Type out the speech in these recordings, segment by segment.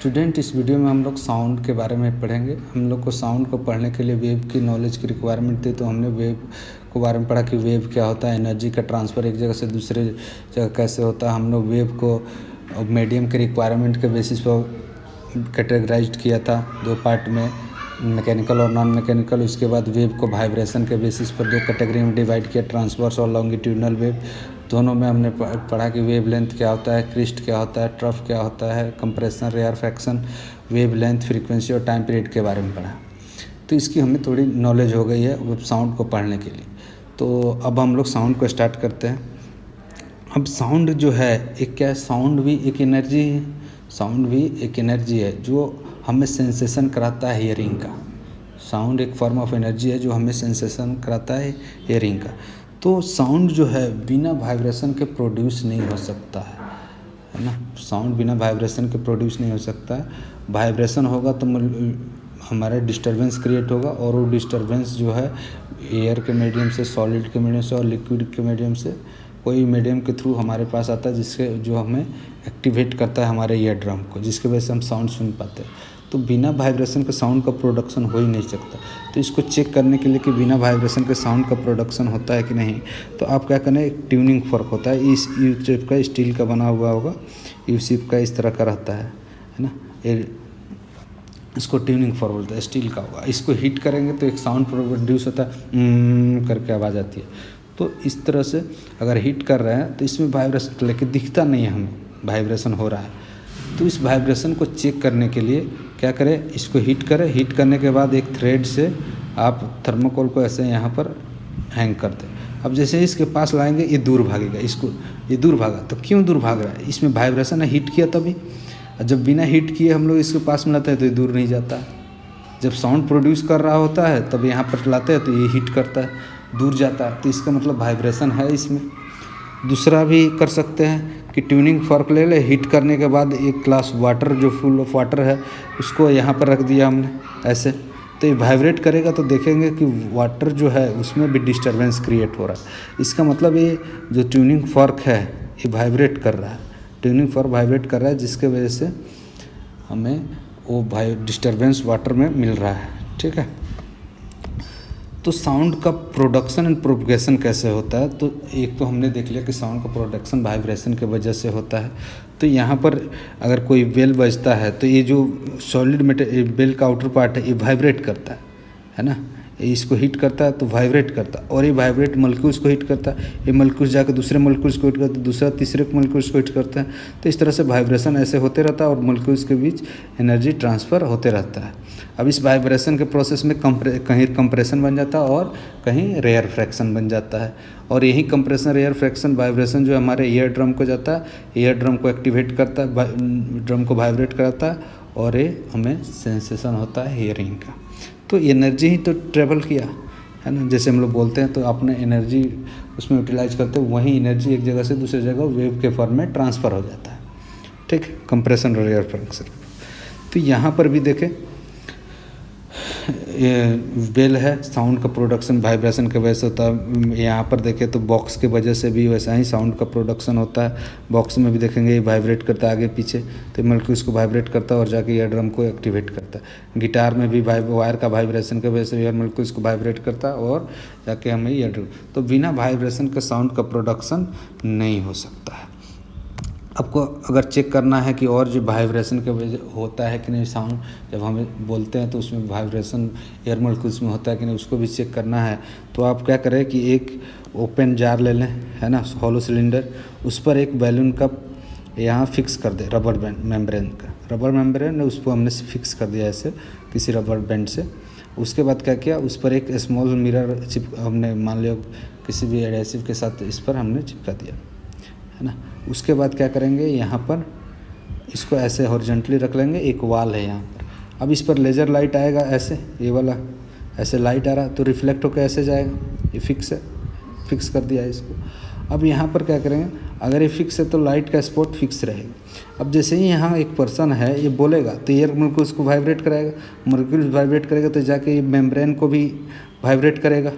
Student, इस video में हम लोग साउंड के बारे में पढ़ेंगे। हम लोग को साउंड को पढ़ने के लिए वेव की नॉलेज की रिक्वायरमेंट थी, तो हमने वेव के बारे में पढ़ा कि वेव क्या होता है, एनर्जी का ट्रांसफ़र एक जगह से दूसरे जगह कैसे होता है। हम लोग वेव को मीडियम के रिक्वायरमेंट के बेसिस पर कैटेगराइज किया था दो पार्ट में, मैकेनिकल और नॉन मैकेनिकल। उसके बाद वेव को वाइब्रेशन के बेसिस पर दो कैटेगरी में डिवाइड किया, ट्रांसवर्स और लॉन्गिट्यूडनल वेव। दोनों में हमने पढ़ा कि वेव लेंथ क्या होता है, क्रिस्ट क्या होता है, ट्रफ क्या होता है, compression, rarefaction, wave length, frequency और टाइम पीरियड के बारे में पढ़ा। तो इसकी हमें थोड़ी नॉलेज हो गई है वेब साउंड को पढ़ने के लिए। तो अब हम लोग साउंड को स्टार्ट करते हैं। अब साउंड जो है एक क्या है, साउंड भी एक एनर्जी है। साउंड भी एक एनर्जी है जो हमें सेंसेशन कराता है हियरिंग का। साउंड एक फॉर्म ऑफ एनर्जी है जो हमें सेंसेशन कराता है हियरिंग का। तो साउंड जो है बिना वाइब्रेशन के प्रोड्यूस नहीं हो सकता है ना। साउंड बिना वाइब्रेशन के प्रोड्यूस नहीं हो सकता है। वाइब्रेशन होगा तो हमारा डिस्टरबेंस क्रिएट होगा, और वो डिस्टरबेंस जो है एयर के मीडियम से, सॉलिड के मीडियम से और लिक्विड के मीडियम से, कोई मीडियम के थ्रू हमारे पास आता है, जिसके जो हमें एक्टिवेट करता है हमारे ईयर ड्रम को, जिसकी वजह से हम साउंड सुन पाते हैं। तो बिना वाइब्रेशन के साउंड का प्रोडक्शन हो ही नहीं सकता। तो इसको चेक करने के लिए कि बिना वाइब्रेशन के साउंड का प्रोडक्शन होता है कि नहीं, तो आप क्या करें, एक ट्यूनिंग फॉर्क होता है, इस यू शेप का स्टील का बना हुआ होगा, यू शेप का इस तरह का रहता है ना। इसको ट्यूनिंग फॉर्क बोलते हैं, स्टील का होगा। इसको हीट करेंगे तो एक साउंड प्रोड्यूस होता है, करके आवाज़ आती है। तो इस तरह से अगर हीट कर रहे हैं तो इसमें वाइब्रेशन, लेकिन दिखता नहीं है हमें वाइब्रेशन हो रहा है। तो इस वाइब्रेशन को चेक करने के लिए क्या करें, इसको हीट करें। हीट करने के बाद एक थ्रेड से आप थर्मोकोल को ऐसे यहाँ पर हैंग कर दें। अब जैसे इसके पास लाएंगे ये दूर भागेगा, इसको ये दूर भागा। तो क्यों दूर भाग रहा है, इसमें वाइब्रेशन है, हीट किया तभी। जब बिना हीट किए हम लोग इसके पास में लाते हैं तो ये दूर नहीं जाता। जब साउंड प्रोड्यूस कर रहा होता है तब यहाँ पर लाते हैं तो ये हीट करता है, दूर जाता है। तो इसका मतलब वाइब्रेशन है इसमें। दूसरा भी कर सकते हैं कि ट्यूनिंग फॉर्क ले ले, हीट करने के बाद एक ग्लास वाटर जो फुल ऑफ वाटर है उसको यहाँ पर रख दिया हमने ऐसे, तो ये वाइब्रेट करेगा। तो देखेंगे कि वाटर जो है उसमें भी डिस्टरबेंस क्रिएट हो रहा है। इसका मतलब ये जो ट्यूनिंग फॉर्क है ये वाइब्रेट कर रहा है, ट्यूनिंग फॉर्क वाइब्रेट कर रहा है, जिसके वजह से हमें वो डिस्टरबेंस वाटर में मिल रहा है। ठीक है। तो साउंड का प्रोडक्शन एंड प्रोपगेशन कैसे होता है, तो एक तो हमने देख लिया कि साउंड का प्रोडक्शन वाइब्रेशन के वजह से होता है। तो यहाँ पर अगर कोई बेल बजता है तो ये जो सॉलिड मेटेरियल बेल का आउटर पार्ट है ये वाइब्रेट करता है ना। इसको हीट करता है तो वाइब्रेट करता है, और ये वाइब्रेट मॉलिक्यूल्स को हीट करता है। ये मॉलिक्यूल्स जाकर दूसरे मॉलिक्यूल्स को हीट करता है, दूसरा तीसरे मॉलिक्यूल्स को हीट करता है। तो इस तरह से वाइब्रेशन ऐसे होते रहता है और मॉलिक्यूल्स के बीच एनर्जी ट्रांसफ़र होते रहता है। अब इस वाइब्रेशन के प्रोसेस में कहीं कंप्रेशन बन जाता है और कहीं रेयर फ्रैक्शन बन जाता है। और यही कंप्रेशन, रेयर फ्रैक्शन, वाइब्रेशन जो हमारे ईयर ड्रम को जाता है, ईयर ड्रम को एक्टिवेट करता है, ड्रम को वाइब्रेट कराता है, और ये हमें सेंसेशन होता है हियरिंग का। तो एनर्जी ही तो ट्रेवल किया है ना। जैसे हम लोग बोलते हैं तो आपने एनर्जी उसमें यूटिलाइज करते हैं, वही एनर्जी एक जगह से दूसरी जगह वेव के फॉर्म में ट्रांसफ़र हो जाता है। ठीक, कंप्रेशन और रेयर फ्रैक्शन। तो यहाँ पर भी देखें, बेल है, साउंड का प्रोडक्शन वाइब्रेशन की वजह से होता है। यहाँ पर देखें तो बॉक्स की वजह से भी वैसा ही साउंड का प्रोडक्शन होता है। बॉक्स में भी देखेंगे ये वाइब्रेट करता है आगे पीछे, तो मिलकर इसको वाइब्रेट करता है और जाके ईयर ड्रम को एक्टिवेट करता है। गिटार में भी वायर का वाइब्रेशन की वजह से ईयर मिलकर इसको वाइब्रेट करता है और जाके हमें ईयर ड्रम। तो बिना वाइब्रेशन के साउंड का प्रोडक्शन नहीं हो सकता है। आपको अगर चेक करना है कि और जो वाइब्रेशन के वजह होता है कि नहीं साउंड, जब हमें बोलते हैं तो उसमें वाइब्रेशन एयर मॉलिक्यूल्स में होता है कि नहीं, उसको भी चेक करना है। तो आप क्या करें कि एक ओपन जार ले लें, है ना, हॉलो सिलेंडर, उस पर एक बैलून का यहाँ फिक्स कर दें, रबर बैंड मेम्ब्रेन का, रबर मेम्ब्रेन उसको हमने फिक्स कर दिया ऐसे किसी रबर बैंड से। उसके बाद क्या किया, उस पर एक स्मॉल मिरर हमने मान लिया किसी भी एडेसिव के साथ इस पर हमने चिपका दिया, है ना। उसके बाद क्या करेंगे, यहाँ पर इसको ऐसे हॉरिजॉन्टली रख लेंगे, एक वाल है यहाँ पर। अब इस पर लेज़र लाइट आएगा ऐसे, ये वाला ऐसे लाइट आ रहा तो रिफ्लेक्ट होकर ऐसे जाएगा। ये फिक्स है, फिक्स कर दिया है इसको। अब यहाँ पर क्या करेंगे, अगर ये फिक्स है तो लाइट का स्पॉट फिक्स रहेगा। अब जैसे ही यहाँ एक पर्सन है ये बोलेगा तो एयर मॉलिक्यूल्स को वाइब्रेट कराएगा, मॉलिक्यूल्स वाइब्रेट करेगा तो जाके ये मेम्ब्रेन को भी वाइब्रेट करेगा।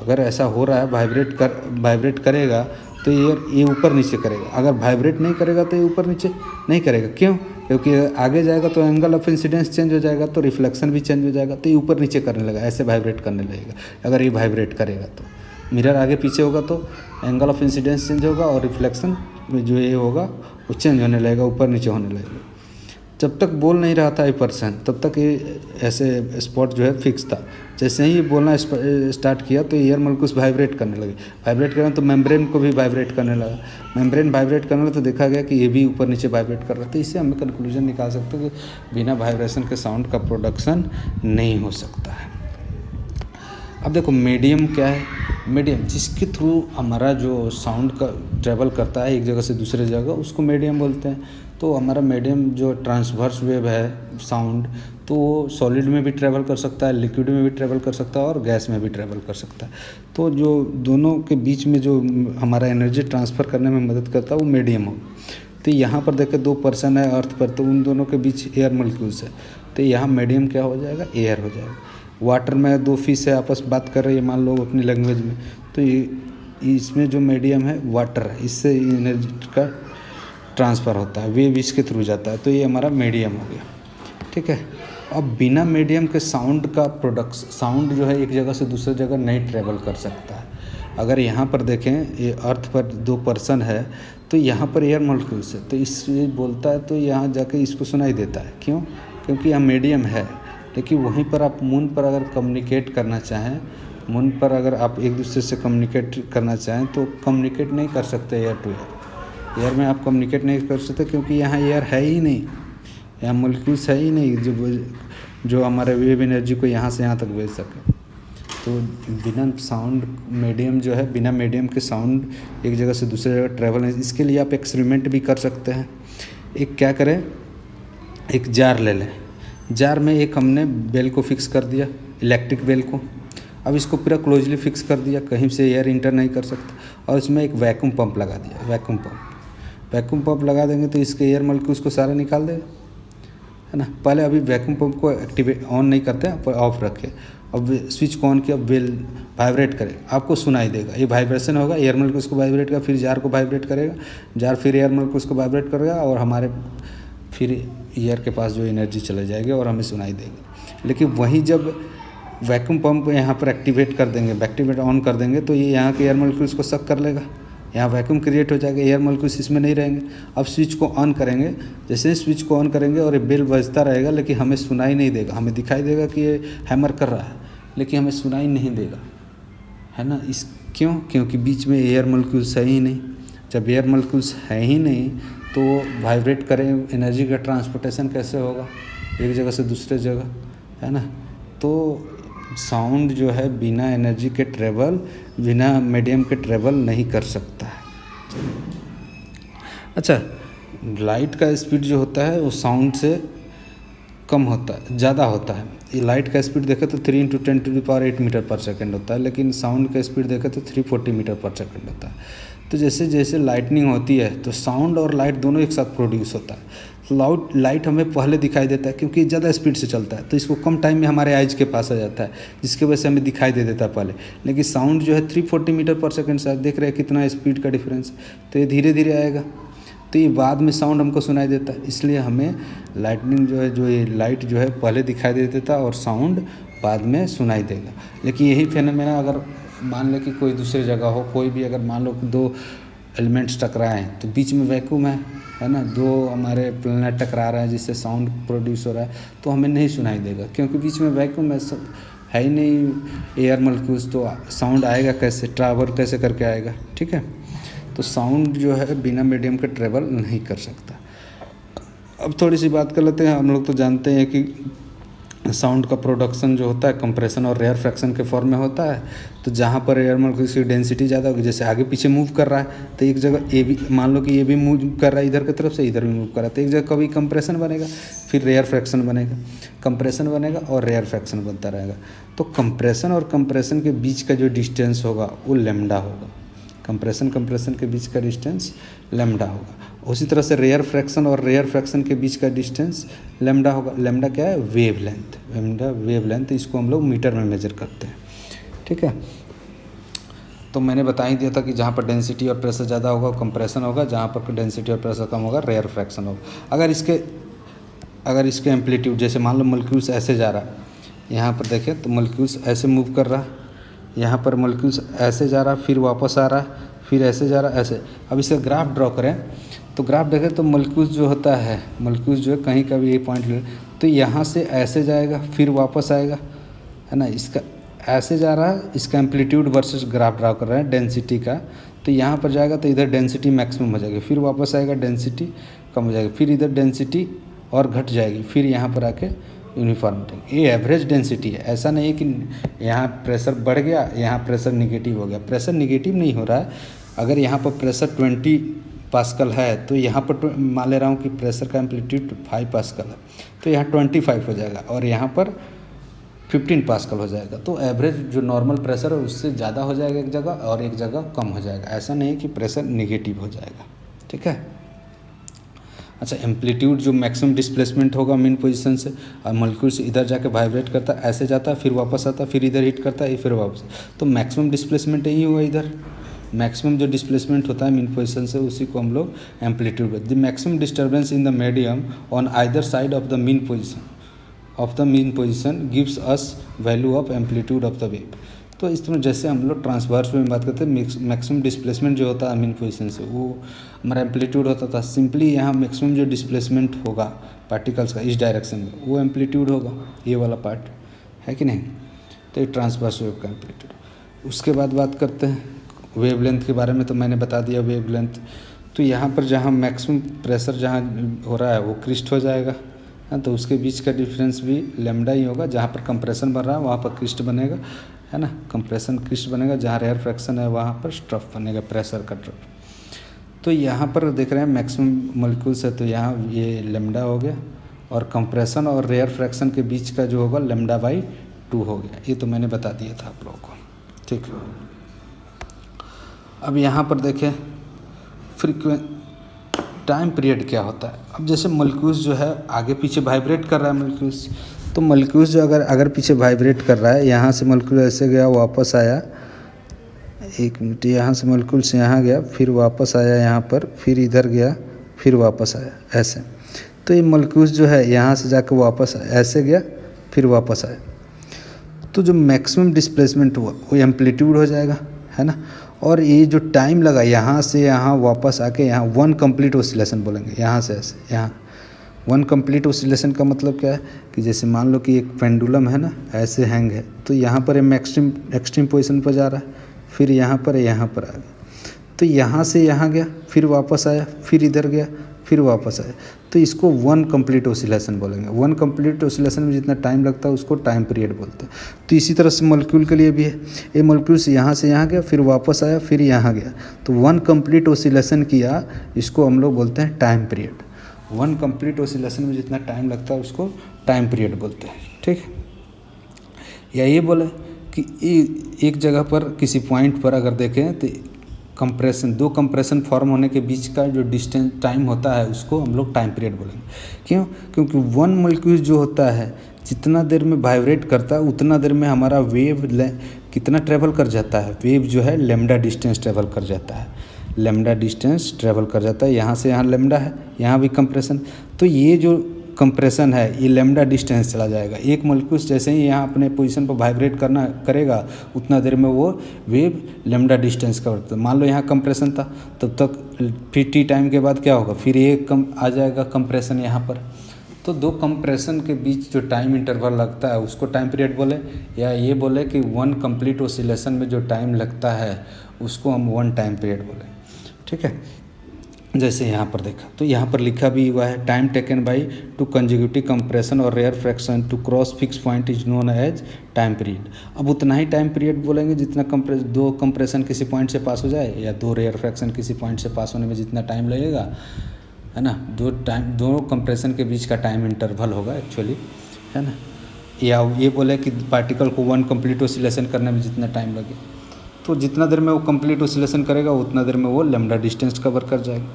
अगर ऐसा हो रहा है वाइब्रेट करेगा तो ये ऊपर नीचे करेगा। अगर वाइब्रेट नहीं करेगा तो ये ऊपर नीचे नहीं करेगा। क्यों? क्योंकि आगे जाएगा तो एंगल ऑफ इंसिडेंस चेंज हो जाएगा, तो रिफ्लेक्शन भी चेंज हो जाएगा, तो ये ऊपर नीचे करने लगा, ऐसे वाइब्रेट करने लगेगा। अगर ये वाइब्रेट करेगा तो मिरर आगे पीछे होगा तो एंगल ऑफ इंसिडेंस चेंज होगा और रिफ्लेक्शन में जो ये होगा वो चेंज होने लगेगा, ऊपर नीचे होने लगेगा। जब तक बोल नहीं रहा था ये पर्सन तब तक ये ऐसे स्पॉट जो है फिक्स था। जैसे ही बोलना स्टार्ट किया तो एयर मॉलिक्यूल्स वाइब्रेट करने लगे। वाइब्रेट करना तो मेम्ब्रेन को भी वाइब्रेट करने लगा। मेम्ब्रेन वाइब्रेट करने लगा तो देखा गया कि ये भी ऊपर नीचे वाइब्रेट कर रहा था। इससे हमें कंक्लूजन निकाल सकते हैं कि बिना वाइब्रेशन के साउंड का प्रोडक्शन नहीं हो सकता है। अब देखो मीडियम क्या है, मीडियम जिसके थ्रू हमारा जो साउंड का ट्रेवल करता है एक जगह से दूसरे जगह, उसको मीडियम बोलते हैं। तो हमारा मीडियम जो ट्रांसवर्स वेव है साउंड, तो वो सॉलिड में भी ट्रेवल कर सकता है, लिक्विड में भी ट्रेवल कर सकता है और गैस में भी ट्रेवल कर सकता है। तो जो दोनों के बीच में जो हमारा एनर्जी ट्रांसफ़र करने में मदद करता है वो मीडियम हो। तो यहाँ पर देखिए 2 पर्सन है अर्थ पर, तो उन दोनों के बीच एयर मॉलिक्यूल्स है, तो यहाँ मीडियम क्या हो जाएगा, एयर हो जाएगा। वाटर में 2 फिश है आपस में बात कर रही है मान लो अपनी लैंग्वेज में, तो ये इसमें जो मीडियम है वाटर है, इससे एनर्जी का ट्रांसफ़र होता है, वेव इसके थ्रू जाता है, तो ये हमारा मीडियम हो गया। ठीक है। अब बिना मीडियम के साउंड का साउंड जो है एक जगह से दूसरी जगह नहीं ट्रेवल कर सकता है। अगर यहाँ पर देखें ये अर्थ पर 2 पर्सन है तो यहाँ पर एयर मॉलिक्यूल्स है, तो इससे बोलता है तो यहाँ जाके इसको सुनाई देता है। क्यों? क्योंकि यहाँ मीडियम है। लेकिन वहीं पर आप मून पर अगर कम्युनिकेट करना चाहें, मून पर अगर आप एक दूसरे से कम्युनिकेट करना चाहें तो कम्युनिकेट नहीं कर सकते एयर टू एयर। एयर में आप कम्युनिकेट नहीं कर सकते क्योंकि यहाँ एयर है ही नहीं, यहाँ मॉलिक्यूल्स है ही नहीं जो हमारे वेव एनर्जी को यहाँ से यहाँ तक भेज सके। तो बिना साउंड मीडियम जो है, बिना मीडियम के साउंड एक जगह से दूसरी जगह ट्रैवल है। इसके लिए आप एक्सपेरिमेंट भी कर सकते हैं। एक क्या करें, एक जार ले लें, जार में एक हमने बेल को फिक्स कर दिया, इलेक्ट्रिक बेल को। अब इसको पूरा क्लोजली फिक्स कर दिया, कहीं से एयर इंटर नहीं कर सकता, और इसमें एक वैक्यूम पंप लगा दिया। वैक्यूम पंप लगा देंगे तो इसके एयर मॉलिक्यूल्स को सारा निकाल देगा, है ना। पहले अभी वैक्यूम पंप को एक्टिवेट ऑन नहीं करते हैं, पर ऑफ रखे। अब स्विच को ऑन किया, बेल वाइब्रेट करे, आपको सुनाई देगा, ये वाइब्रेशन होगा, एयर मॉलिक्यूल्स को वाइब्रेट करेगा, फिर जार को वाइब्रेट करेगा, जार फिर एयर मॉलिक्यूल्स को वाइब्रेट करेगा और हमारे फिर ईयर के पास जो एनर्जी चले जाएगी और हमें सुनाई देगी। लेकिन वहीं जब वैक्यूम पंप यहाँ पर एक्टिवेट कर देंगे, एक्टिवेट ऑन कर देंगे, तो ये यहाँ के एयर मॉलिक्यूल्स को सक कर लेगा, यहाँ वैक्यूम क्रिएट हो जाएगा, एयर मॉलिक्यूल्स इसमें नहीं रहेंगे। अब स्विच को ऑन करेंगे, जैसे ही स्विच को ऑन करेंगे और ये बेल बजता रहेगा, लेकिन हमें सुनाई नहीं देगा। हमें दिखाई देगा कि ये हैमर कर रहा है, लेकिन हमें सुनाई नहीं देगा, है ना। क्योंकि बीच में एयर मॉलिक्यूल्स है ही नहीं। जब एयर मॉलिक्यूल्स है ही नहीं तो वाइब्रेट करें, एनर्जी का ट्रांसपोर्टेशन कैसे होगा एक जगह से दूसरे जगह, है ना। तो साउंड जो है बिना एनर्जी के ट्रेवल, बिना मीडियम के ट्रेवल नहीं कर सकता है। अच्छा, लाइट का स्पीड जो होता है वो साउंड से कम होता है, ज़्यादा होता है। ये लाइट का स्पीड देखें तो 3 × 10⁸ मीटर पर सेकंड होता है, लेकिन साउंड का स्पीड देखें तो 340 मीटर पर सेकंड होता है। तो जैसे जैसे लाइटनिंग होती है तो साउंड और लाइट दोनों एक साथ प्रोड्यूस होता है। लाइट हमें पहले दिखाई देता है क्योंकि ज़्यादा स्पीड से चलता है, तो इसको कम टाइम में हमारे आइज के पास आ जाता है, जिसकी वजह से हमें दिखाई दे देता है पहले। लेकिन साउंड जो है 340 मीटर पर सेकंड से, देख रहे हैं कितना स्पीड का डिफरेंस, तो ये धीरे धीरे आएगा, तो ये बाद में साउंड हमको सुनाई देता है। इसलिए हमें लाइटनिंग जो है, जो ये लाइट जो है पहले दिखाई दे देता है और साउंड बाद में सुनाई देगा। लेकिन यही फेनोमेना अगर मान लें कि कोई दूसरी जगह हो, कोई भी अगर मान लो 2 एलिमेंट्स टकराएं तो बीच में वैक्यूम है ना, 2 हमारे प्लैनेट टकरा रहे हैं जिससे साउंड प्रोड्यूस हो रहा है, तो हमें नहीं सुनाई देगा क्योंकि बीच में वैक्यूम है ही नहीं एयर मॉलिक्यूल्स, तो साउंड आएगा कैसे, ट्रैवल कैसे करके आएगा। ठीक है, तो साउंड जो है बिना मीडियम के ट्रैवल नहीं कर सकता। अब थोड़ी सी बात कर लेते हैं। हम लोग तो जानते हैं कि साउंड का प्रोडक्शन जो होता है कंप्रेशन और रेयर फ्रैक्शन के फॉर्म में होता है। तो जहाँ पर एयर मॉलिक्यूल्स की डेंसिटी ज़्यादा होगी, जैसे आगे पीछे मूव कर रहा है तो एक जगह ए भी, मान लो कि ये भी मूव कर रहा है इधर की तरफ से, इधर भी मूव कर रहा है, तो एक जगह कभी कंप्रेशन बनेगा, फिर रेयर फ्रैक्शन बनेगा, कंप्रेशन बनेगा और रेयर फ्रैक्शन बनता रहेगा। तो कंप्रेशन के बीच का जो डिस्टेंस होगा वो लैम्डा होगा। कंप्रेशन के बीच का डिस्टेंस लैम्डा होगा। उसी तरह से रेयर फ्रैक्शन के बीच का डिस्टेंस लैम्डा होगा। लैम्डा क्या है? वेवलेंथ। इसको हम लोग मीटर में मेजर करते हैं। ठीक है, तो मैंने बता ही दिया था कि जहाँ पर डेंसिटी और प्रेशर ज़्यादा होगा कंप्रेशन होगा, जहाँ पर डेंसिटी और प्रेशर कम होगा रेयर फ्रैक्शन होगा। अगर इसके अगर इसके एम्पलीट्यूड जैसे मान लो मॉलिक्यूल्स ऐसे जा रहा है, यहाँ पर देखें तो मॉलिक्यूल्स ऐसे मूव कर रहा है, यहाँ पर मॉलिक्यूल्स ऐसे जा रहा है, फिर वापस आ रहा है, फिर ऐसे जा रहा है, ऐसे। अब इसका ग्राफ ड्रॉ करें तो ग्राफ देखें तो मॉलिक्यूल्स जो होता है, मॉलिक्यूल्स जो है कहीं का भी ये पॉइंट ले तो यहाँ से ऐसे जाएगा फिर वापस आएगा, है ना। इसका ऐसे जा रहा है, इसका एम्पलीट्यूड वर्सेस ग्राफ ड्रा कर रहा है डेंसिटी का, तो यहाँ पर जाएगा तो इधर डेंसिटी मैक्सिमम हो जाएगी, फिर वापस आएगा डेंसिटी कम हो जाएगी, फिर इधर डेंसिटी और घट जाएगी, फिर यहाँ पर आके यूनिफॉर्मिटी। ये एवरेज डेंसिटी है, ऐसा नहीं है कि यहाँ प्रेशर बढ़ गया यहाँ प्रेशर निगेटिव हो गया। प्रेशर निगेटिव नहीं हो रहा है। अगर यहाँ पर प्रेशर 20 पास्कल है तो यहाँ पर मान ले रहा हूँ कि प्रेशर का एम्पलीट्यूड 5 पास्कल है, तो यहाँ 25 हो जाएगा और यहाँ पर 15 पास्कल हो जाएगा। तो एवरेज जो नॉर्मल प्रेशर है उससे ज़्यादा हो जाएगा एक जगह और एक जगह कम हो जाएगा। ऐसा नहीं है कि प्रेशर निगेटिव हो जाएगा, ठीक है। अच्छा, एम्पलीट्यूड जो मैक्सिमम डिस्प्लेसमेंट होगा मेन पोजीशन से और मॉलिक्यूल से इधर जाके वाइब्रेट करता है, ऐसे जाता है फिर वापस आता है, फिर इधर हिट करता है फिर वापस, तो मैक्सिमम डिस्प्लेसमेंट यही हुआ इधर। मैक्सिमम जो डिस्प्लेसमेंट होता है मेन पोजीशन से उसी को हम लोग amplitude. The maximum disturbance in the medium on either side of the mean position gives us value of amplitude of the wave. तो इस तरह जैसे हम लोग ट्रांसवर्स में बात करते हैं, मैक्सिमम डिस्प्लेसमेंट जो होता है मीन पोजीशन से वो हमारा एम्पलीट्यूड होता था। सिंपली यहाँ मैक्सिमम जो डिस्प्लेसमेंट होगा पार्टिकल्स का इस डायरेक्शन में वो एम्पलीट्यूड होगा, ये वाला पार्ट है कि नहीं। तो ये ट्रांसवर्स वेव का एम्पलीट्यूड। उसके बाद बात करते हैं वेवलेंथ के बारे में, तो मैंने बता दिया वेवलेंथ। तो यहाँ पर जहाँ मैक्सिमम प्रेशर जहाँ हो रहा है वो क्रिस्ट हो जाएगा, है, तो उसके बीच का डिफरेंस भी लैम्डा ही होगा। जहाँ पर कंप्रेशन बन रहा है वहाँ पर क्रिस्ट बनेगा, है ना, कंप्रेशन क्रिस्ट बनेगा। जहाँ रेयर फ्रैक्शन है वहाँ पर स्ट्रफ बनेगा, प्रेशर का ड्रॉप। तो यहाँ पर देख रहे हैं मैक्सिमम मॉलिक्यूल्स है तो यहाँ ये लैम्डा हो गया और कंप्रेशन और रेयर फ्रैक्शन के बीच का जो होगा λ/2 हो गया। ये तो मैंने बता दिया था आप लोगों को, ठीक है। अब यहाँ पर देखें टाइम पीरियड क्या होता है। अब जैसे मॉलिक्यूल्स जो है आगे पीछे वाइब्रेट कर रहा है मॉलिक्यूल्स, तो मॉलिक्यूल्स जो अगर पीछे वाइब्रेट कर रहा है, यहाँ से मॉलिक्यूल ऐसे गया वापस आया, एक मिनट, यहाँ से मॉलिक्यूल से यहाँ गया फिर वापस आया यहाँ पर, फिर इधर गया फिर वापस आया, ऐसे। तो ये मॉलिक्यूल्स जो है यहाँ से जाकर वापस ऐसे गया फिर वापस आया, तो जो मैक्सिमम डिस्प्लेसमेंट हुआ वो एम्पलीट्यूड हो जाएगा, है ना। और ये जो टाइम लगा यहाँ से यहाँ वापस आके यहाँ 1 कंप्लीट ऑसिलेशन बोलेंगे, यहाँ से ऐसे यहाँ 1 कंप्लीट ऑसिलेशन का मतलब क्या है कि जैसे मान लो कि एक पेंडुलम है ना, ऐसे हैंग है, तो यहाँ पर एक्सट्रीम पोजीशन पर जा रहा है, फिर यहाँ पर आ गया, तो यहाँ से यहाँ गया फिर वापस आया, फिर इधर गया फिर वापस आया, तो इसको 1 कंप्लीट ऑसिलेशन बोलेंगे। 1 कंप्लीट ऑसिलेशन में जितना टाइम लगता है उसको टाइम पीरियड बोलते हैं। तो इसी तरह से मॉलिक्यूल के लिए भी है, ये मॉलिक्यूल से यहाँ गया फिर वापस आया फिर यहाँ गया, तो 1 कंप्लीट ऑसिलेशन किया, इसको हम लोग बोलते हैं टाइम पीरियड। 1 कंप्लीट ऑसिलेशन में जितना टाइम लगता है उसको टाइम पीरियड बोलते हैं, ठीक। या ये बोले कि एक जगह पर किसी पॉइंट पर अगर देखें तो कंप्रेशन, 2 कंप्रेशन फॉर्म होने के बीच का जो डिस्टेंस टाइम होता है उसको हम लोग टाइम पीरियड बोलेंगे। क्यों? क्योंकि 1 मॉलिक्यूल जो होता है जितना देर में वाइब्रेट करता है उतना देर में हमारा वेव कितना ट्रेवल कर जाता है, वेव जो है लैम्डा डिस्टेंस ट्रेवल कर जाता है, लैम्डा डिस्टेंस ट्रेवल कर जाता है। यहाँ से यहाँ लैम्डा है, यहाँ भी कंप्रेशन, तो ये जो कंप्रेशन है ये लैम्डा डिस्टेंस चला जाएगा। एक मॉलिक्यूल जैसे ही यहाँ अपने पोजीशन पर वाइब्रेट करेगा उतना देर में वो वेव लैम्डा डिस्टेंस कवर करता है। मान लो यहाँ कंप्रेशन था, तब तक फिर टी टाइम के बाद क्या होगा, फिर ये कम आ जाएगा कंप्रेशन यहाँ पर। तो 2 कंप्रेशन के बीच जो टाइम इंटरवल लगता है उसको टाइम पीरियड बोले, या ये बोले कि 1 कंप्लीट ऑसिलेशन में जो टाइम लगता है उसको हम 1 टाइम पीरियड बोले, ठीक है। जैसे यहाँ पर देखा तो यहाँ पर लिखा भी हुआ है, time taken by two consecutive compression और rarefaction to cross fix point is known as time period. अब उतना ही टाइम पीरियड बोलेंगे जितना 2 कंप्रेशन किसी पॉइंट से पास हो जाए या 2 रेयर फ्रैक्शन किसी पॉइंट से पास होने में जितना टाइम लगेगा, है ना, 2 कंप्रेशन के बीच का टाइम इंटरवल होगा एक्चुअली, है ना। या ये बोले कि पार्टिकल को 1 कंप्लीट ऑसिलेशन करने में जितना टाइम लगे, तो जितना देर में वो कंप्लीट ऑसिलेशन करेगा उतना देर में वो लैम्डा डिस्टेंस कवर कर जाएगा।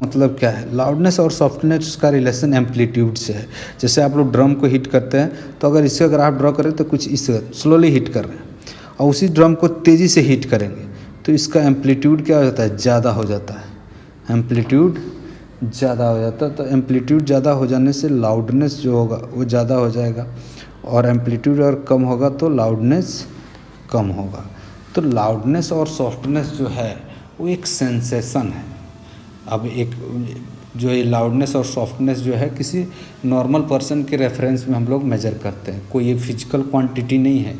मतलब क्या है, लाउडनेस और सॉफ्टनेस का रिलेशन एम्पलीट्यूड से है। जैसे आप लोग ड्रम को हिट करते हैं तो अगर इससे अगर आप ड्रॉ करें तो कुछ इस स्लोली हिट कर रहे हैं और उसी ड्रम को तेज़ी से हिट करेंगे तो इसका एम्पलीट्यूड क्या हो जाता है, ज़्यादा हो जाता है, एम्पलीट्यूड ज़्यादा हो जाता है, तो एम्पलीट्यूड ज़्यादा हो जाने से लाउडनेस जो होगा वो ज़्यादा हो जाएगा, और एम्पलीट्यूड और कम होगा तो लाउडनेस कम होगा। तो लाउडनेस और सॉफ्टनेस जो है वो एक सेंसेशन है। अब एक जो ये लाउडनेस और सॉफ्टनेस जो है किसी नॉर्मल पर्सन के रेफरेंस में हम लोग मेजर करते हैं, कोई ये फिजिकल क्वांटिटी नहीं है,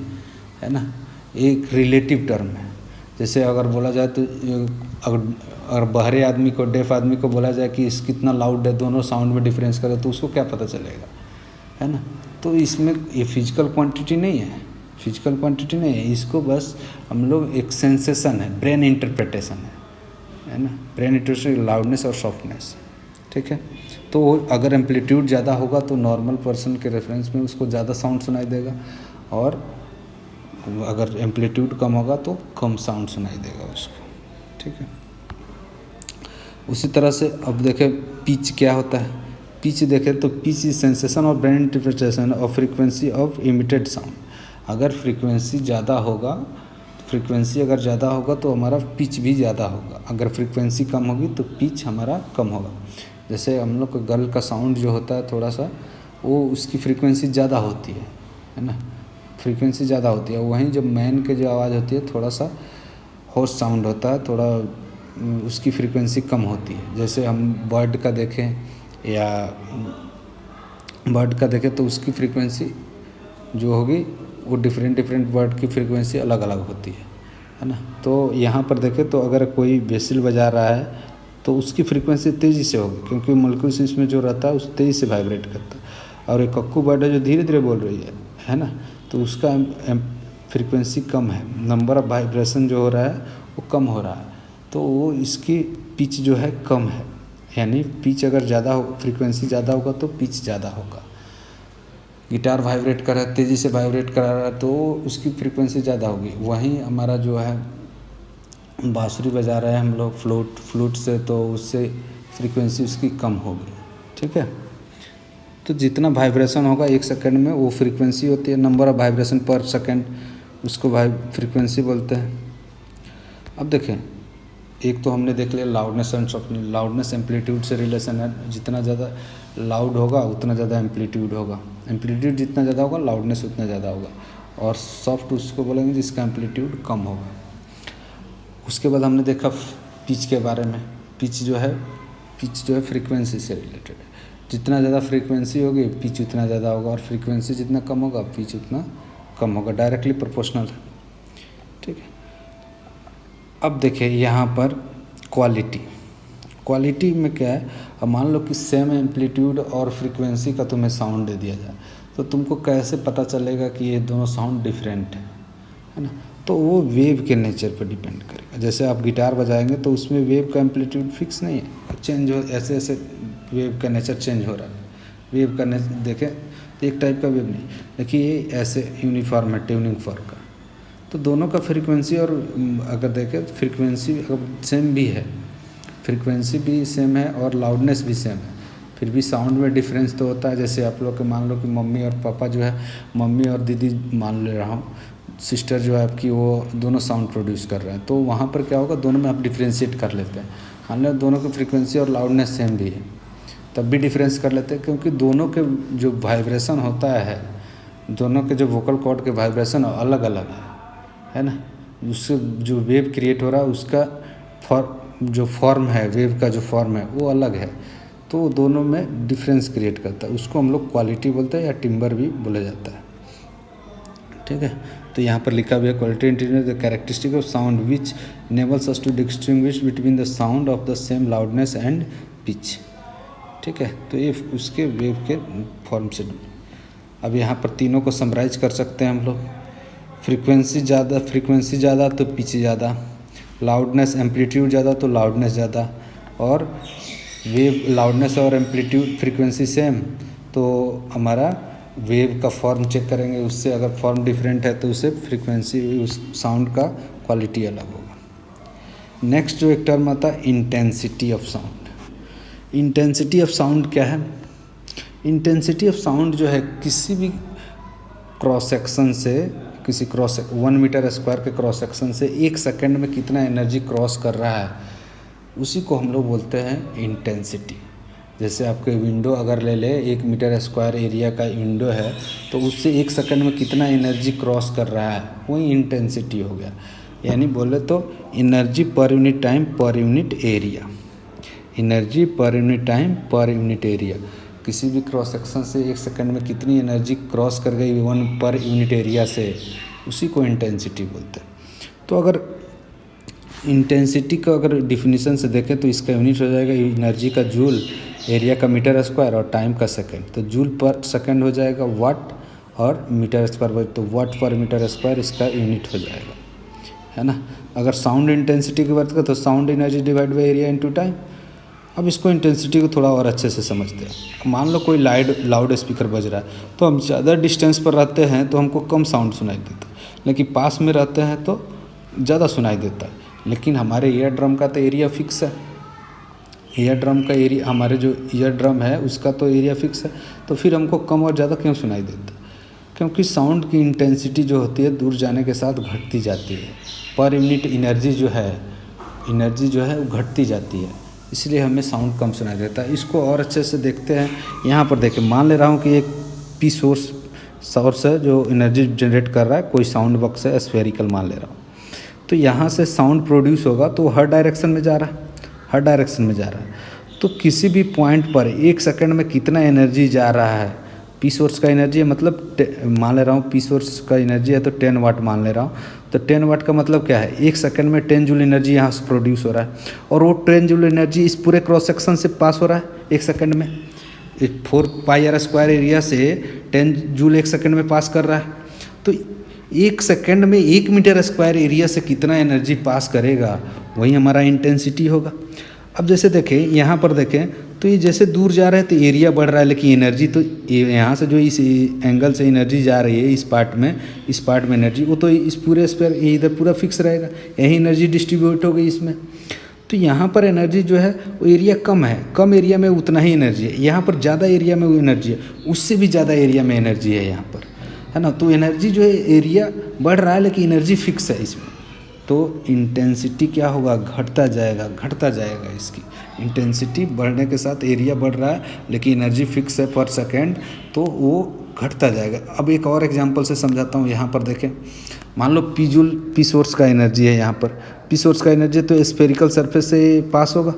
है ना, एक रिलेटिव टर्म है। जैसे अगर बोला जाए तो अगर बहरे आदमी को, डेफ आदमी को बोला जाए कि इस कितना लाउड है, दोनों साउंड में डिफरेंस करें, तो उसको क्या पता चलेगा, है ना। तो इसमें ये फिजिकल क्वांटिटी नहीं है, फिजिकल क्वांटिटी नहीं है, इसको बस हम लोग एक सेंसेशन है, ब्रेन इंटरप्रिटेशन है ना, ब्रेन इंटरप्रिटेशन, लाउडनेस और सॉफ्टनेस, ठीक है। तो अगर एम्पलीट्यूड ज़्यादा होगा तो नॉर्मल पर्सन के रेफरेंस में उसको ज़्यादा साउंड सुनाई देगा, और अगर एम्पलीट्यूड कम होगा तो कम साउंड सुनाई देगा उसको, ठीक है। उसी तरह से अब देखें पिच क्या होता है। पिच देखें तो पिच इज सेंसेशन और brain interpretation of frequency of emitted sound. अगर फ्रीक्वेंसी ज़्यादा होगा, फ्रीक्वेंसी अगर ज़्यादा होगा तो हमारा पिच भी ज़्यादा होगा, अगर फ्रीक्वेंसी कम होगी तो पिच हमारा कम होगा। जैसे हम लोग का गल का साउंड जो होता है थोड़ा सा, वो उसकी फ्रीक्वेंसी ज़्यादा होती है ना, फ्रीक्वेंसी ज़्यादा होती है। वहीं जब मैन की जो आवाज़ होती है थोड़ा सा होश साउंड होता है, थोड़ा उसकी फ्रीक्वेंसी कम होती है। जैसे हम बर्ड का देखें या बर्ड का देखें तो उसकी फ्रीक्वेंसी जो होगी वो डिफरेंट बर्ड की फ्रीक्वेंसी अलग अलग होती है ना। तो यहाँ पर देखें तो अगर कोई बेसिल बजा रहा है तो उसकी फ्रीक्वेंसी तेज़ी से होगी, क्योंकि मॉलिक्यूल्स इसमें जो रहता है उस तेज़ी से वाइब्रेट करता है। और एक कक्कू बर्ड है जो धीरे धीरे बोल रही है ना, तो उसका फ्रीक्वेंसी कम है, नंबर ऑफ वाइब्रेशन जो हो रहा है वो कम हो रहा है, तो वो इसकी पिच जो है कम है। यानी पिच अगर ज़्यादा हो, फ्रीक्वेंसी ज़्यादा होगा तो पिच ज़्यादा होगा। गिटार वाइब्रेट कर रहा है, तेज़ी से वाइब्रेट करा रहा है तो उसकी फ्रीक्वेंसी ज़्यादा होगी। वहीं हमारा जो है बांसुरी बजा रहे हैं हम लोग फ्लूट से, तो उससे फ्रीक्वेंसी उसकी कम होगी, ठीक है। तो जितना वाइब्रेशन होगा 1 सेकंड में वो फ्रीक्वेंसी होती है, नंबर ऑफ वाइब्रेशन पर सेकंड, उसको फ्रीक्वेंसी बोलते हैं। अब देखें, एक तो हमने देख लिया loudness and softness. Loudness amplitude से रिलेशन है, जितना ज़्यादा लाउड होगा उतना ज़्यादा एम्पलीट्यूड होगा, एम्पलीट्यूड जितना ज़्यादा होगा लाउडनेस उतना ज़्यादा होगा, और सॉफ्ट उसको बोलेंगे जिसका एम्पलीट्यूड कम होगा। उसके बाद हमने देखा पिच के बारे में। पिच जो है फ्रीक्वेंसी से रिलेटेड है, जितना ज़्यादा फ्रीक्वेंसी होगी पिच उतना ज़्यादा होगा, और फ्रीक्वेंसी जितना कम होगा पिच उतना कम होगा, डायरेक्टली प्रोपोर्शनल है, ठीक है। अब देखिए यहाँ पर क्वालिटी में क्या है, अब मान लो कि सेम एम्पलीट्यूड और फ्रीक्वेंसी का तुम्हें साउंड दे दिया जाए, तो तुमको कैसे पता चलेगा कि ये दोनों साउंड डिफरेंट है ना। तो वो वेव के नेचर पर डिपेंड करेगा। जैसे आप गिटार बजाएंगे तो उसमें वेव का एम्पलीट्यूड फिक्स नहीं है, चेंज हो, ऐसे ऐसे वेव का नेचर चेंज हो रहा है। वेव का नेचर देखें तो एक टाइप का वेव नहीं, देखिए ये ऐसे यूनिफॉर्म है, ट्यूनिंग फॉर्क का। तो दोनों का फ्रीक्वेंसी और अगर देखें तो फ्रीक्वेंसी सेम भी है, फ्रीक्वेंसी भी सेम है और लाउडनेस भी सेम है, फिर भी साउंड में डिफरेंस तो होता है। जैसे आप लोग के मान लो कि मम्मी और पापा जो है, मम्मी और दीदी मान ले रहा हूँ, सिस्टर जो है आपकी, वो दोनों साउंड प्रोड्यूस कर रहे हैं, तो वहाँ पर क्या होगा, दोनों में आप डिफ्रेंशिएट कर लेते हैं। हालांकि दोनों की फ्रीक्वेंसी और लाउडनेस सेम भी है, तब भी डिफरेंस कर लेते हैं, क्योंकि दोनों के जो वाइब्रेशन होता है, दोनों के जो वोकल कॉर्ड के वाइब्रेशन अलग अलग है ना। उससे जो वेव क्रिएट हो रहा है उसका जो फॉर्म है, वेव का जो फॉर्म है वो अलग है, तो दोनों में डिफरेंस क्रिएट करता है। उसको हम लोग क्वालिटी बोलते हैं या टिम्बर भी बोला जाता है, ठीक है। तो यहाँ पर लिखा हुआ है quality interior the characteristic of sound which enables us to distinguish between the sound of the same loudness and pitch, ठीक है। तो ये उसके वेव के फॉर्म से। अब यहाँ पर तीनों को समराइज कर सकते हैं हम लोग। फ्रीक्वेंसी ज़्यादा तो पिच ज़्यादा, लाउडनेस एम्पलीट्यूड ज़्यादा तो लाउडनेस ज़्यादा, और वेव लाउडनेस और एम्पलीट्यूड फ्रीक्वेंसी सेम तो हमारा वेव का फॉर्म चेक करेंगे, उससे अगर फॉर्म डिफरेंट है तो उससे फ्रीक्वेंसी, उस साउंड का क्वालिटी अलग होगा। नेक्स्ट जो एक टर्म आता है intensity of sound. Intensity of sound क्या है? इंटेंसिटी ऑफ साउंड जो है किसी भी क्रॉस सेक्शन से, किसी 1 मीटर स्क्वायर के क्रॉस सेक्शन से 1 सेकंड में कितना एनर्जी क्रॉस कर रहा है, उसी को हम लोग बोलते हैं इंटेंसिटी। जैसे आपके विंडो अगर ले ले 1 मीटर स्क्वायर एरिया का विंडो है तो उससे 1 सेकंड में कितना एनर्जी क्रॉस कर रहा है, वही इंटेंसिटी हो गया। यानी बोले तो एनर्जी पर यूनिट टाइम पर unit area, energy per unit time पर यूनिट एरिया। किसी भी क्रॉस सेक्शन से 1 सेकंड में कितनी एनर्जी क्रॉस कर गई 1 पर यूनिट एरिया से, उसी को इंटेंसिटी बोलते हैं। तो अगर इंटेंसिटी का अगर डिफिनीशन से देखें तो इसका यूनिट हो जाएगा एनर्जी का जूल, एरिया का मीटर स्क्वायर और टाइम का सेकंड। तो जूल पर सेकंड हो जाएगा वाट और मीटर स्क्वायर, तो वाट पर मीटर स्क्वायर इसका यूनिट हो जाएगा, है ना। अगर साउंड इंटेंसिटी की बात करें तो sound energy divide by area into time. अब इसको इंटेंसिटी को थोड़ा और अच्छे से समझते हैं। मान लो कोई लाउड स्पीकर बज रहा है, तो हम ज़्यादा डिस्टेंस पर रहते हैं तो हमको कम साउंड सुनाई देता है, लेकिन पास में रहते हैं तो ज़्यादा सुनाई देता है। लेकिन हमारे ईयर ड्रम का तो एरिया फिक्स है, ईयर ड्रम का एरिया, हमारे जो ईयर ड्रम है उसका तो एरिया फिक्स है, तो फिर हमको कम और ज़्यादा क्यों सुनाई देता है? क्योंकि साउंड की इंटेंसिटी जो होती है दूर जाने के साथ घटती जाती है, पर यूनिट एनर्जी जो है वो घटती जाती है, इसलिए हमें साउंड कम सुनाई देता है। इसको और अच्छे से देखते हैं। यहाँ पर देखें, मान ले रहा हूँ कि एक पी सोर्स है जो एनर्जी जनरेट कर रहा है, कोई साउंड बॉक्स है स्फेरिकल मान ले रहा हूँ। तो यहाँ से साउंड प्रोड्यूस होगा तो हर डायरेक्शन में जा रहा है, तो किसी भी पॉइंट पर 1 सेकंड में कितना एनर्जी जा रहा है, पी सोर्स का एनर्जी है, मतलब मान ले रहा हूँ पी सोर्स का एनर्जी है तो 10 वाट मान ले रहा हूँ। तो 10 वाट का मतलब क्या है, 1 सेकंड में 10 जूल एनर्जी यहाँ से प्रोड्यूस हो रहा है, और वो 10 जूल एनर्जी इस पूरे क्रॉस सेक्शन से पास हो रहा है 1 सेकंड में। 4 पाई आर स्क्वायर एरिया से 10 जूल 1 सेकंड में पास कर रहा है। तो 1 सेकंड में 1 मीटर स्क्वायर एरिया से कितना एनर्जी पास करेगा, वही हमारा इंटेंसिटी होगा। अब जैसे देखें, यहाँ पर देखें तो ये जैसे दूर जा रहा है तो एरिया बढ़ रहा है, लेकिन एनर्जी तो यहाँ से जो इस एंगल से एनर्जी जा रही है इस पार्ट में एनर्जी, वो तो इस पूरे स्क्वायर इधर पूरा फिक्स रहेगा, यही एनर्जी डिस्ट्रीब्यूट हो गई इसमें। तो यहाँ पर एनर्जी जो है वो एरिया कम है, कम एरिया में उतना ही एनर्जी है, यहाँ पर ज़्यादा एरिया में वो एनर्जी है, उससे भी ज़्यादा एरिया में एनर्जी है यहाँ पर, है ना। तो एनर्जी जो है एरिया बढ़ रहा है लेकिन एनर्जी फिक्स है इसमें, तो इंटेंसिटी क्या होगा, घटता जाएगा। इसकी इंटेंसिटी बढ़ने के साथ एरिया बढ़ रहा है लेकिन एनर्जी फिक्स है पर सेकेंड, तो वो घटता जाएगा। अब एक और एग्जांपल से समझाता हूँ। यहाँ पर देखें, मान लो पी सोर्स का एनर्जी है, यहाँ पर पी सोर्स का एनर्जी तो स्फेरिकल सरफेस से पास होगा,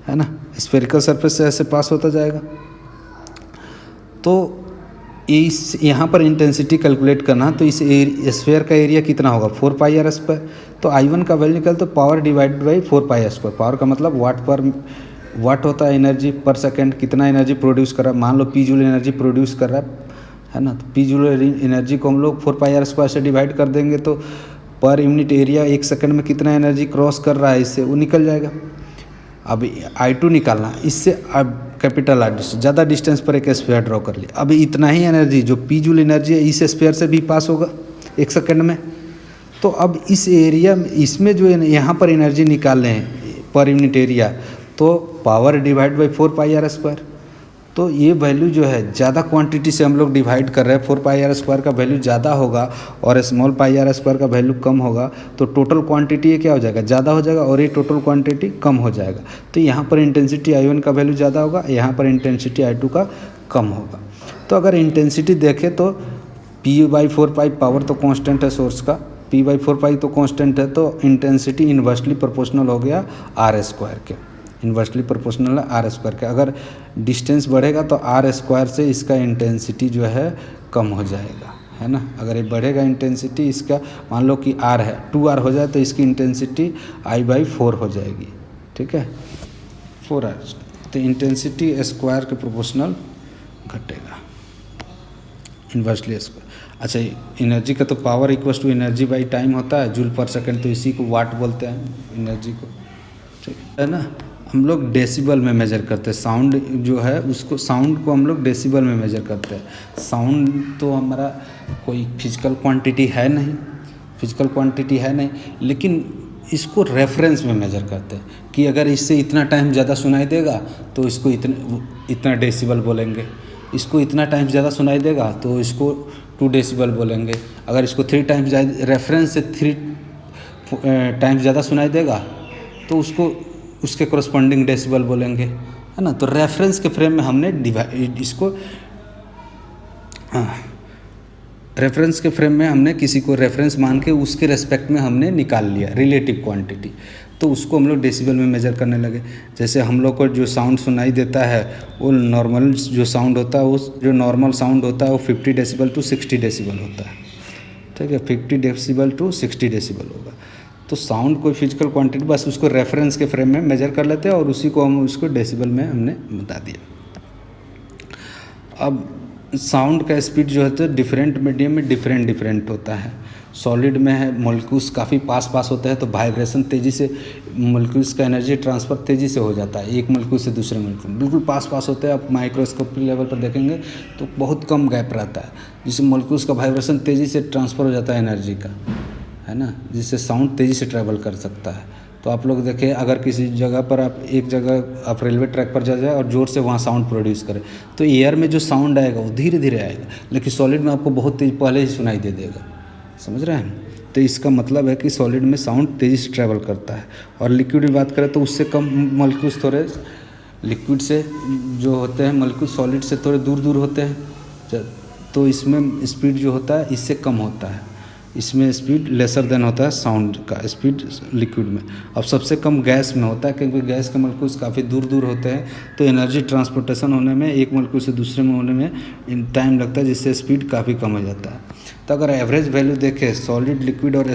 है ना, स्फेरिकल सरफेस से ऐसे पास होता जाएगा। तो इस यहाँ पर इंटेंसिटी कैलकुलेट करना, तो इस स्फेयर का एरिया कितना होगा 4 पाई आर स्क्वायर। तो I1 का वैल्यू निकल तो power divide by 4 pi r square. Power का मतलब वाट होता है एनर्जी पर सेकंड, कितना एनर्जी प्रोड्यूस कर रहा है। मान लो पी जूल एनर्जी प्रोड्यूस कर रहा है ना, तो पी जूल एनर्जी को हम लोग 4 पाई आर स्क्वायर से डिवाइड कर देंगे तो पर यूनिट एरिया 1 सेकंड में कितना एनर्जी क्रॉस कर रहा है, इससे वो निकल जाएगा। अब I2 निकालना, इससे अब कैपिटल आर ज़्यादा डिस्टेंस पर एक स्फीयर ड्रॉ कर लिया। अब इतना ही एनर्जी जो पी जूल एनर्जी है इस स्फीयर से भी पास होगा 1 सेकंड में। तो अब इस एरिया में, इसमें जो यहाँ पर एनर्जी निकाल रहे हैं पर यूनिट एरिया, तो power divide by 4 pi r square. तो ये वैल्यू जो है ज़्यादा क्वांटिटी से हम लोग डिवाइड कर रहे हैं, 4 पाई आर स्क्वायर का वैल्यू ज़्यादा होगा और स्मॉल पाई आर स्क्वायर का वैल्यू कम होगा, तो टोटल क्वांटिटी ये क्या हो जाएगा, ज़्यादा हो जाएगा, और ये टोटल क्वांटिटी कम हो जाएगा। तो यहाँ पर इंटेंसिटी I1 का वैल्यू ज़्यादा होगा, यहाँ पर इंटेंसिटी I2 का कम होगा। तो अगर इंटेंसिटी देखें तो P/4 पाई पावर तो कांस्टेंट है सोर्स का, P/4 पाई तो कांस्टेंट है, तो इंटेंसिटी इन्वर्सली प्रोपोर्शनल हो गया R स्क्वायर के, इन्वर्सली प्रोपोर्शनल है R स्क्वायर के। अगर डिस्टेंस बढ़ेगा तो R स्क्वायर से इसका इंटेंसिटी जो है कम हो जाएगा, है ना। अगर ये बढ़ेगा इंटेंसिटी इसका, मान लो कि R है 2R हो जाए तो इसकी इंटेंसिटी I/4 हो जाएगी, ठीक है, 4R। तो इंटेंसिटी स्क्वायर के प्रोपोर्शनल घटेगा, इन्वर्सली स्क्वायर। अच्छा, एनर्जी का तो power equal to energy by time होता है, जूल पर सेकंड, तो इसी को वाट बोलते हैं एनर्जी को, ठीक है ना। हम लोग डेसिबल में मेजर करते हैं साउंड जो है उसको, साउंड को हम लोग डेसिबल में मेजर करते हैं। साउंड तो हमारा कोई फिजिकल क्वांटिटी है नहीं, लेकिन इसको रेफरेंस में मेजर करते हैं कि अगर इससे इतना टाइम ज़्यादा सुनाई देगा तो इसको इतना डेसिबल बोलेंगे, इसको इतना टाइम ज़्यादा सुनाई देगा तो इसको 2 डेसिबल बोलेंगे। अगर इसको 3 टाइम्स रेफरेंस से 3 टाइम्स ज़्यादा सुनाई देगा तो उसको उसके कोरस्पॉन्डिंग डेसिबल बोलेंगे, है है ना। तो रेफरेंस के फ्रेम में हमने इसको रेफरेंस के फ्रेम में हमने किसी को रेफरेंस मान के उसके रेस्पेक्ट में हमने निकाल लिया रिलेटिव क्वांटिटी, तो उसको हम लोग डेसिबल में मेजर करने लगे। जैसे हम लोग को जो साउंड सुनाई देता है वो नॉर्मल जो साउंड होता है, वो जो नॉर्मल साउंड होता है वो 50 डेसिबल टू 60 डेसिबल होता है, ठीक है, 50 डेसिबल टू 60 डेसिबल होगा। तो साउंड कोई फिजिकल क्वांटिटी बस उसको रेफरेंस के फ्रेम में मेजर कर लेते हैं और उसी को हम उसको डेसिबल में हमने बता दिया। अब साउंड का स्पीड जो है तो डिफरेंट मीडियम में डिफरेंट होता है। सॉलिड में है मॉलिक्यूल्स काफ़ी पास होते हैं तो वाइब्रेशन तेज़ी से, मॉलिक्यूल्स का एनर्जी ट्रांसफ़र तेज़ी से हो जाता है एक मॉलिक्यूल से दूसरे मॉलिक्यूल, बिल्कुल पास होते हैं। आप माइक्रोस्कोप लेवल पर देखेंगे तो बहुत कम गैप रहता है, जिससे मॉलिक्यूल्स का वाइब्रेशन तेज़ी से ट्रांसफ़र हो जाता है एनर्जी का, है ना, जिससे साउंड तेज़ी से ट्रैवल कर सकता है। तो आप लोग देखें, अगर किसी जगह पर आप एक जगह आप रेलवे ट्रैक पर जा जाए और ज़ोर से वहाँ साउंड प्रोड्यूस करें तो एयर में जो साउंड आएगा वो धीरे धीरे आएगा, लेकिन सॉलिड में आपको बहुत तेज पहले ही सुनाई दे देगा। समझ रहे हैं? तो इसका मतलब है कि सॉलिड में साउंड तेज़ी से ट्रैवल करता है। और लिक्विड की बात करें तो उससे कम मॉलिक्यूल्स थोड़े, लिक्विड से जो होते हैं मॉलिक्यूल सॉलिड से थोड़े दूर होते हैं, तो इसमें स्पीड जो होता है इससे कम होता है, इसमें स्पीड लेसर देन होता है साउंड का स्पीड लिक्विड में। अब सबसे कम गैस में होता है, क्योंकि गैस के मॉलिक्यूल्स काफ़ी दूर होते हैं, तो एनर्जी ट्रांसपोर्टेशन होने में एक मॉलिक्यूल से दूसरे में होने में टाइम लगता है, जिससे स्पीड काफ़ी कम हो जाता है। तो अगर एवरेज वैल्यू देखें सॉलिड, लिक्विड और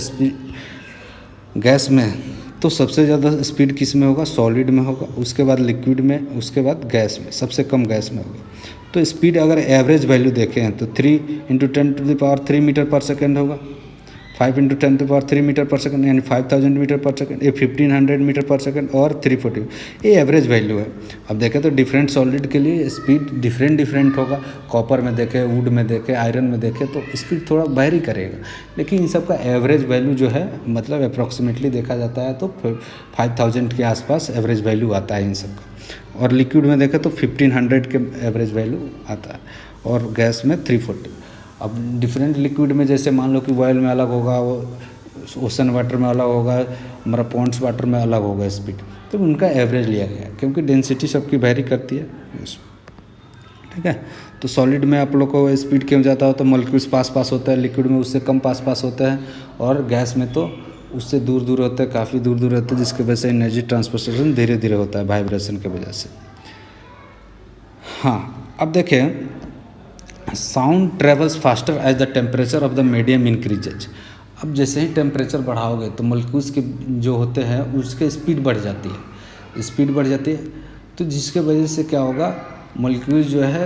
गैस में, तो सबसे ज़्यादा स्पीड किस में होगा? सॉलिड में होगा, उसके बाद लिक्विड में, उसके बाद गैस में, सबसे कम गैस में होगा। तो स्पीड अगर एवरेज वैल्यू देखें तो 3 × 10⁻³ मीटर पर सेकेंड होगा, 5 × 10⁻³ मीटर पर सेकेंड, यानी 5000 मीटर पर सेकेंड, ये 1500 मीटर पर सेकेंड और 340, ये एवरेज वैल्यू है। अब देखें तो डिफरेंट सॉलिड के लिए स्पीड डिफरेंट होगा। कॉपर में देखें, वुड में देखें, आयरन में देखें तो स्पीड थोड़ा वेरी करेगा, लेकिन इन सब का एवरेज वैल्यू जो है मतलब अप्रॉक्सीमेटली देखा जाता है तो 5000 के आसपास एवरेज वैल्यू आता है इन सब का। और लिक्विड में देखें तो 1500 के एवरेज वैल्यू आता है और गैस में 340। अब डिफरेंट लिक्विड में जैसे मान लो कि ऑयल में अलग होगा, वो ओशन वाटर में अलग होगा, हमारा पॉन्ड्स वाटर में अलग होगा स्पीड, तो उनका एवरेज लिया गया क्योंकि डेंसिटी सबकी वेरी करती है, ठीक है। तो सॉलिड में आप लोग को स्पीड क्यों जाता हो तो मॉलिक्यूल्स पास होता है, लिक्विड में उससे कम पास होता है और गैस में तो उससे दूर होता है, काफ़ी दूर होता है, जिसकी वजह से एनर्जी ट्रांसपोर्टेशन धीरे होता है वाइब्रेशन की वजह से। हाँ, अब देखें sound travels faster as the temperature of the medium increases. अब जैसे ही टेम्परेचर बढ़ाओगे तो मॉलिक्यूल्स के जो होते हैं उसके स्पीड बढ़ जाती है, तो जिसके वजह से क्या होगा, मॉलिक्यूल जो है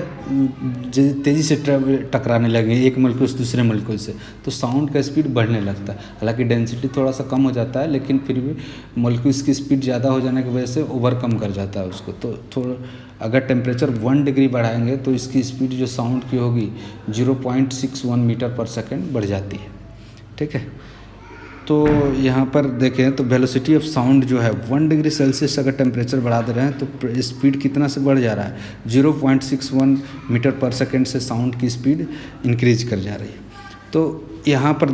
तेज़ी से टकराने लगेंगे एक मॉलिक्यूल से दूसरे मॉलिक्यूल से, तो साउंड का स्पीड बढ़ने लगता है। हालांकि डेंसिटी थोड़ा सा कम हो जाता है, लेकिन फिर भी मॉलिक्यूल्स की स्पीड ज़्यादा हो जाने की वजह से ओवरकम कर जाता है उसको। तो थोड़ा अगर टेम्परेचर 1 डिग्री बढ़ाएंगे तो इसकी स्पीड जो साउंड की होगी 0.61 मीटर पर सेकेंड बढ़ जाती है, ठीक है। तो यहाँ पर देखें तो वेलोसिटी ऑफ साउंड जो है 1 डिग्री सेल्सियस अगर टेम्परेचर बढ़ा दे रहे हैं तो स्पीड कितना से बढ़ जा रहा है, 0.61 मीटर पर सेकेंड से साउंड की स्पीड इंक्रीज कर जा रही है। तो यहाँ पर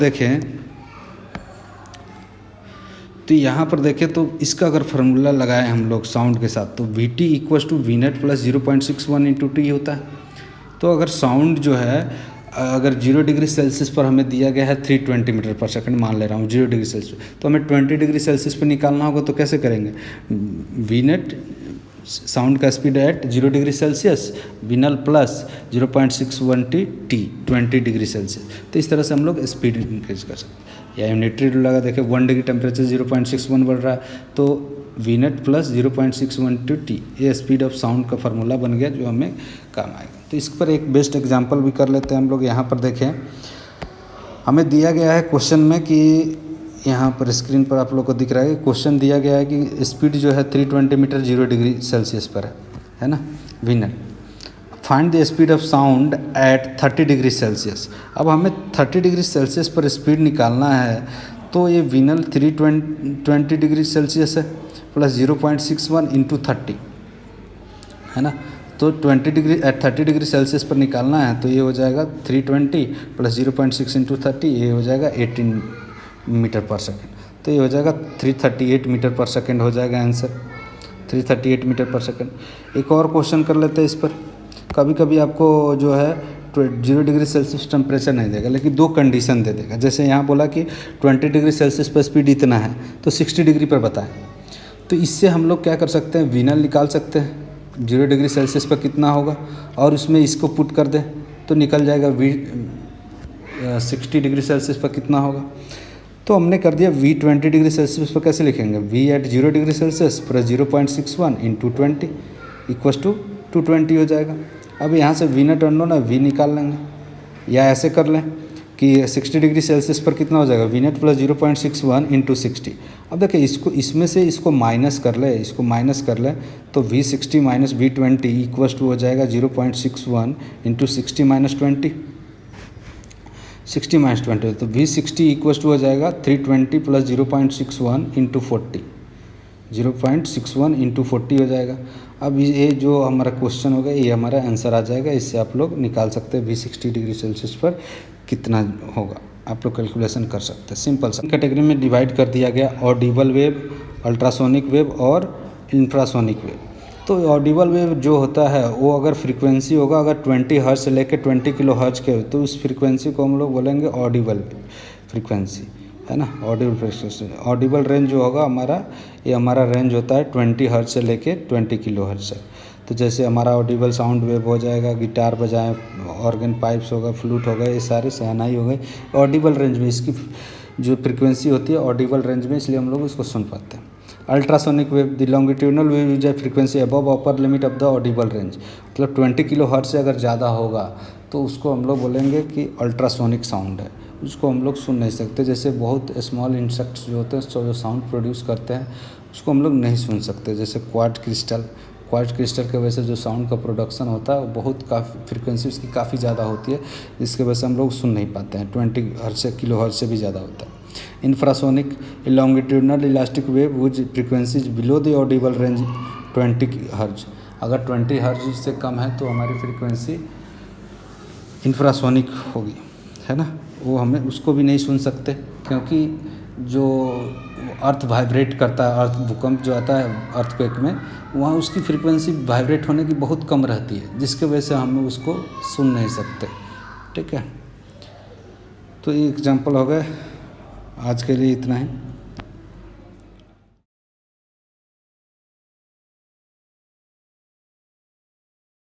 देखें तो इसका अगर फार्मूला लगाएं हम लोग साउंड के साथ तो Vt = Vnet + 0.61 × T होता है। तो अगर साउंड जो है अगर 0 डिग्री सेल्सियस पर हमें दिया गया है 320 मीटर पर सेकंड, मान ले रहा हूँ 0 डिग्री सेल्सियस, तो हमें 20 डिग्री सेल्सियस पर निकालना होगा, तो कैसे करेंगे? Vnet साउंड का स्पीड एट 0 डिग्री सेल्सियस, विनल प्लस 0.61 T 20 डिग्री सेल्सियस। तो इस तरह से हम लोग स्पीड इंक्रीज कर सकते हैं। या यूनिटरी रूल लगा देखें 1 डिग्री टेम्परेचर 0.61 बढ़ रहा है तो Vnet + 0.61 T, ये स्पीड ऑफ साउंड का फार्मूला बन गया जो हमें काम आएगा। तो इस पर एक बेस्ट एग्जांपल भी कर लेते हैं हम लोग। यहाँ पर देखें हमें दिया गया है क्वेश्चन में कि यहाँ पर स्क्रीन पर आप लोग को दिख रहा है कि क्वेश्चन दिया गया है कि स्पीड जो है 320 मीटर 0 डिग्री सेल्सियस पर है ना, Vnet। Find the speed of sound eight 30 degree Celsius. अब हमें 30 डिग्री सेल्सियस पर स्पीड निकालना है, तो ये विनल 320 डिग्री सेल्सियस है प्लस 0.61 × 30 है ना। तो 30 डिग्री सेल्सियस पर निकालना है तो ये हो जाएगा 320 + 0.6 × 30, ये हो जाएगा 18 मीटर पर सेकेंड। तो ये हो जाएगा 338 मीटर पर सेकेंड हो जाएगा आंसर, 338 मीटर पर सेकंड। एक और क्वेश्चन कर लेते हैं इस पर। कभी कभी आपको जो है 0 डिग्री सेल्सियस टेम्परेचर नहीं देगा, लेकिन 2 कंडीशन दे देगा। जैसे यहाँ बोला कि 20 डिग्री सेल्सियस पर स्पीड इतना है, तो 60 डिग्री पर बताएं। तो इससे हम लोग क्या कर सकते हैं, वीनल निकाल सकते हैं 0 डिग्री सेल्सियस पर कितना होगा, और उसमें इसको पुट कर दें तो निकल जाएगा 60 डिग्री सेल्सियस पर कितना होगा। तो हमने कर दिया V 20 डिग्री सेल्सियस पर कैसे लिखेंगे, V at 0 degree Celsius plus 0.61 into 20 equals to 220 हो जाएगा। अब यहाँ से V नट अननोन है, V निकाल लेंगे, या ऐसे कर लें कि 60 डिग्री सेल्सियस पर कितना हो जाएगा, V नेट प्लस 0.61 इंटू 60। अब देखिए इसको इसमें से इसको माइनस कर ले, इसको माइनस कर ले तो V60 minus V20 equals to हो जाएगा 0.61 इंटू 60 माइनस 20, 60 माइनस 20 तो V60 इक्वस टू हो जाएगा 320 प्लस 0.61 इंटू 40, 0.61 इंटू 40 हो जाएगा। अब ये जो हमारा क्वेश्चन होगा ये हमारा आंसर आ जाएगा। इससे आप लोग निकाल सकते हैं V60 डिग्री सेल्सियस पर कितना होगा, आप लोग कैलकुलेशन कर सकते हैं। सिंपल सा कैटेगरी में डिवाइड कर दिया गया, ऑडिबल वेव, अल्ट्रासोनिक वेव और इंफ्रासोनिक वेव। तो ऑडिबल वेव जो होता है वो अगर फ्रीक्वेंसी होगा अगर 20 हर्ट्ज से लेकर 20 किलो हर्ट्ज के, तो उस फ्रीक्वेंसी को हम लोग बोलेंगे ऑडिबल फ्रीक्वेंसी, है ना। ऑडिबल फ्रीक्वेंसी, ऑडिबल रेंज जो होगा हमारा, ये हमारा रेंज होता है 20 हर्ट्ज से लेके 20 किलो हर्ट्ज से। तो जैसे हमारा ऑडिबल साउंड वेव हो जाएगा, गिटार बजाएं, ऑर्गन पाइप्स होगा, फ्लूट होगा, ये सारे शहनाई हो गए ऑडिबल रेंज में। इसकी जो फ्रीक्वेंसी होती है ऑडिबल रेंज में, इसलिए हम लोग इसको सुन पाते हैं। Ultrasonic wave, the longitudinal wave is a frequency above upper limit of the Audible range. मतलब 20 किलो हर्ट्ज से अगर ज़्यादा होगा तो उसको हम लोग बोलेंगे कि अल्ट्रासोनिक साउंड है, उसको हम लोग सुन नहीं सकते। जैसे बहुत स्मॉल इंसेक्ट्स जो होते हैं जो साउंड प्रोड्यूस करते हैं उसको हम लोग नहीं सुन सकते। जैसे क्वार्ट्ज क्रिस्टल की वजह से जो साउंड का प्रोडक्शन होता है वो बहुत काफ़ी फ्रीक्वेंसी उसकी काफ़ी ज़्यादा होती है, जिसकी वजह से हम लोग सुन नहीं पाते हैं। 20 हर्ट्ज से किलो हर्ट्ज से भी ज़्यादा होता है। Infrasonic, longitudinal elastic wave which frequency is below the Audible range 20 hertz. अगर 20 हर्ट्ज से कम है तो हमारी फ्रीक्वेंसी इंफ्रासोनिक होगी, है ना। वो हमें उसको भी नहीं सुन सकते क्योंकि जो अर्थ वाइब्रेट करता है, अर्थ भूकंप जो आता है अर्थक्वेक में, वहाँ उसकी फ्रीक्वेंसी वाइब्रेट होने की बहुत कम रहती है, जिसके वजह से हम उसको सुन नहीं सकते। ठीक है, तो ये एग्जांपल हो गए। आज के लिए इतना ही।